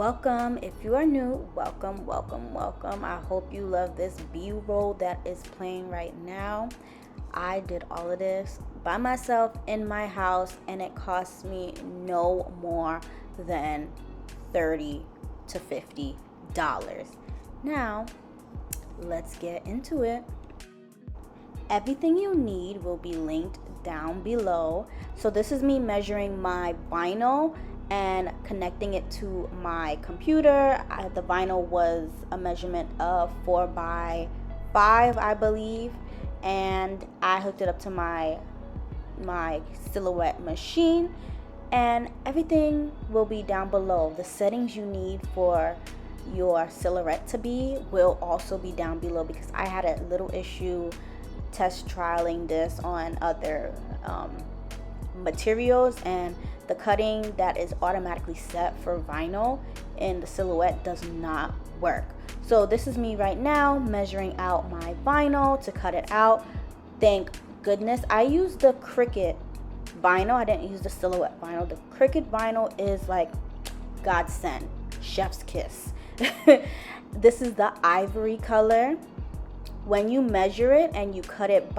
Welcome. If you are new, welcome. I hope you love this B-roll that is playing right now. I did all of this by myself in my house, and it cost me no more than $30 to $50. Now, let's get into it. Everything you need will be linked down below. So this is me measuring my vinyl and connecting it to my computer. The vinyl was a measurement of 4x5, I believe, and I hooked it up to my Silhouette machine, and everything will be down below. The settings you need for your Silhouette to be will also be down below, because I had a little issue test trialing this on other materials, and the cutting that is automatically set for vinyl in the Silhouette does not work. So this is me right now measuring out my vinyl to cut it out. Thank goodness I used the Cricut vinyl. I didn't use the Silhouette vinyl. The Cricut vinyl is like godsend, chef's kiss. This is the ivory color. When you measure it and you cut it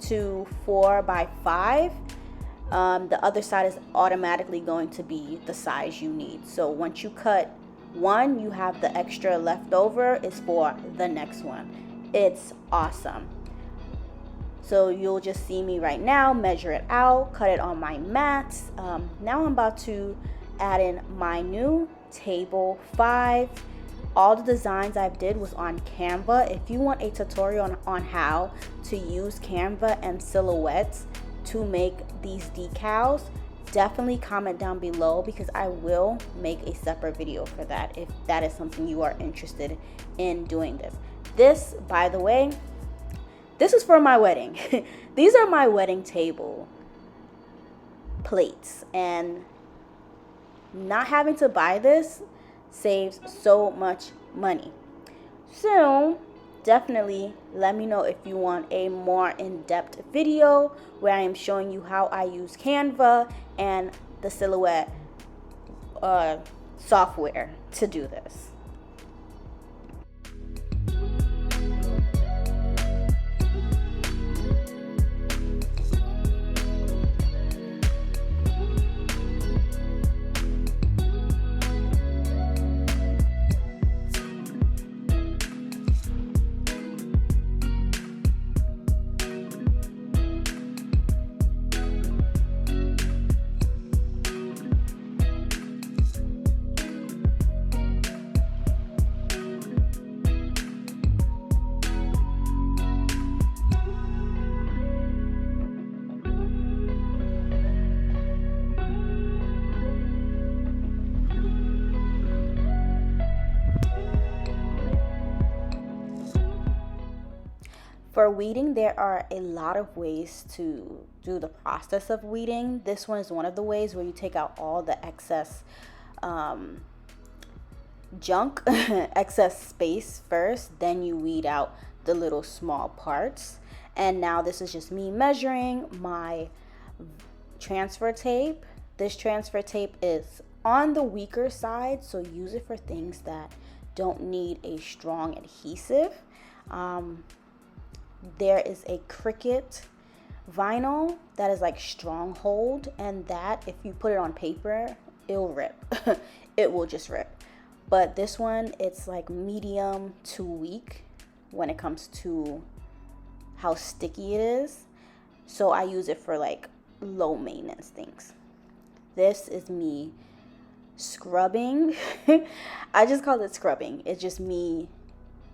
to 4x5, the other side is automatically going to be the size you need. So once you cut one, you have the extra left over is for the next one. It's awesome. So you'll just see me right now measure it out, cut it on my mats. Now I'm about to add in my new table 5. All the designs I did was on Canva. If you want a tutorial on how to use Canva and Silhouettes to make these decals, definitely comment down below, because I will make a separate video for that if that is something you are interested in doing this. This, by the way, this is for my wedding. These are my wedding table plates, and not having to buy this saves so much money. So definitely let me know if you want a more in-depth video where I am showing you how I use Canva and the Silhouette software to do this. For weeding, there are a lot of ways to do the process of weeding. This one is one of the ways, where you take out all the excess junk, excess space first, then you weed out the little small parts. And now this is just me measuring my transfer tape. This transfer tape is on the weaker side, so use it for things that don't need a strong adhesive. There is a Cricut vinyl that is like Stronghold, and that if you put it on paper, it'll rip. It will just rip. But this one, it's like medium to weak when it comes to how sticky it is. So I use it for like low maintenance things. This is me scrubbing. I just call it scrubbing. It's just me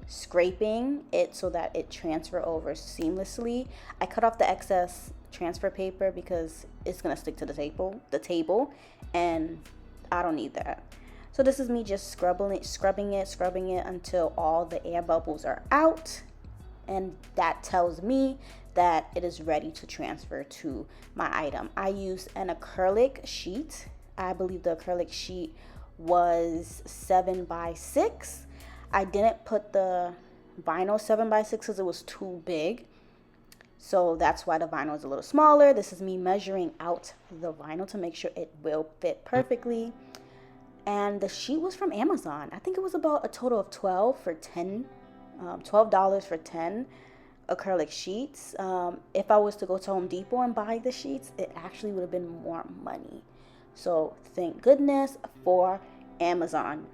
scraping it so that it transfer over seamlessly. I cut off the excess transfer paper because it's gonna stick to the table, and I don't need that. So this is me just scrubbing it until all the air bubbles are out, and that tells me that it is ready to transfer to my item. I used an acrylic sheet. I believe the acrylic sheet was 7x6. I didn't put the vinyl 7x6 because it was too big. So that's why the vinyl is a little smaller. This is me measuring out the vinyl to make sure it will fit perfectly. and the sheet was from Amazon. I think it was about a total of $12 for 10 acrylic sheets. If I was to go to Home Depot and buy the sheets, it actually would have been more money. So thank goodness for Amazon.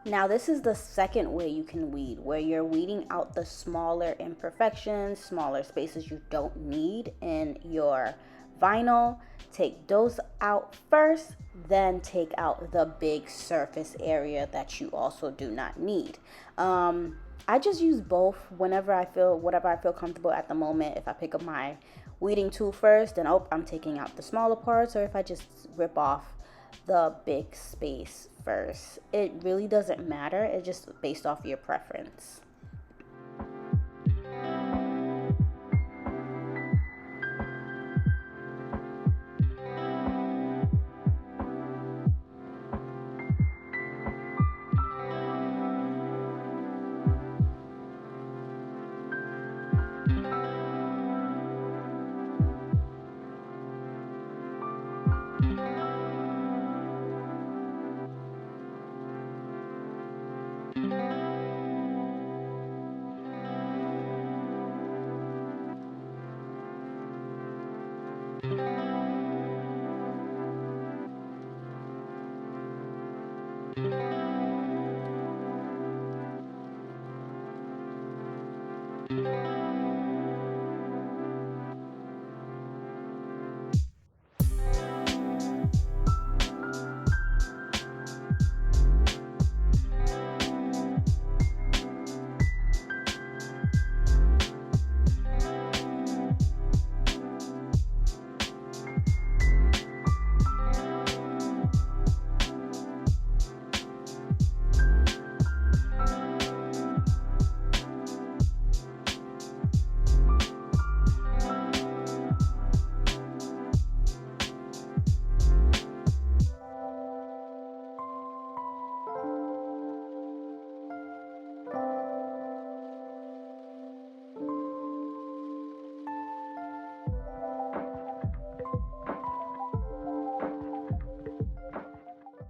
Now this is the second way you can weed, where you're weeding out the smaller imperfections, smaller spaces you don't need in your vinyl. Take those out first, then take out the big surface area that you also do not need. I just use both whenever I feel, whatever I feel comfortable at the moment. If I pick up my weeding tool first, then I'm taking out the smaller parts, or if I just rip off the big space first. It really doesn't matter. It's just based off your preference.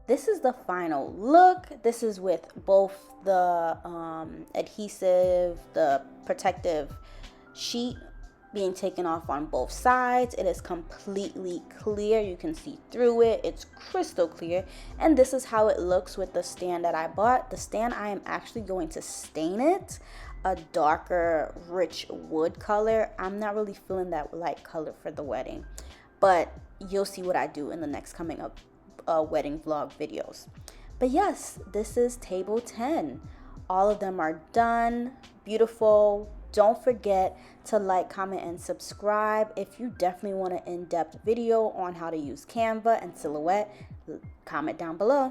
This is the final look. This is with both the adhesive, the protective sheet being taken off on both sides. It is completely clear. You can see through it. It's crystal clear. And this is how it looks with the stand that I bought. The stand, I am actually going to stain it a darker, rich wood color. I'm not really feeling that light color for the wedding, but you'll see what I do in the next coming up wedding vlog videos. But yes, this is table 10. All of them are done. Beautiful. Don't forget to like, comment, and subscribe. If you definitely want an in-depth video on how to use Canva and Silhouette, comment down below.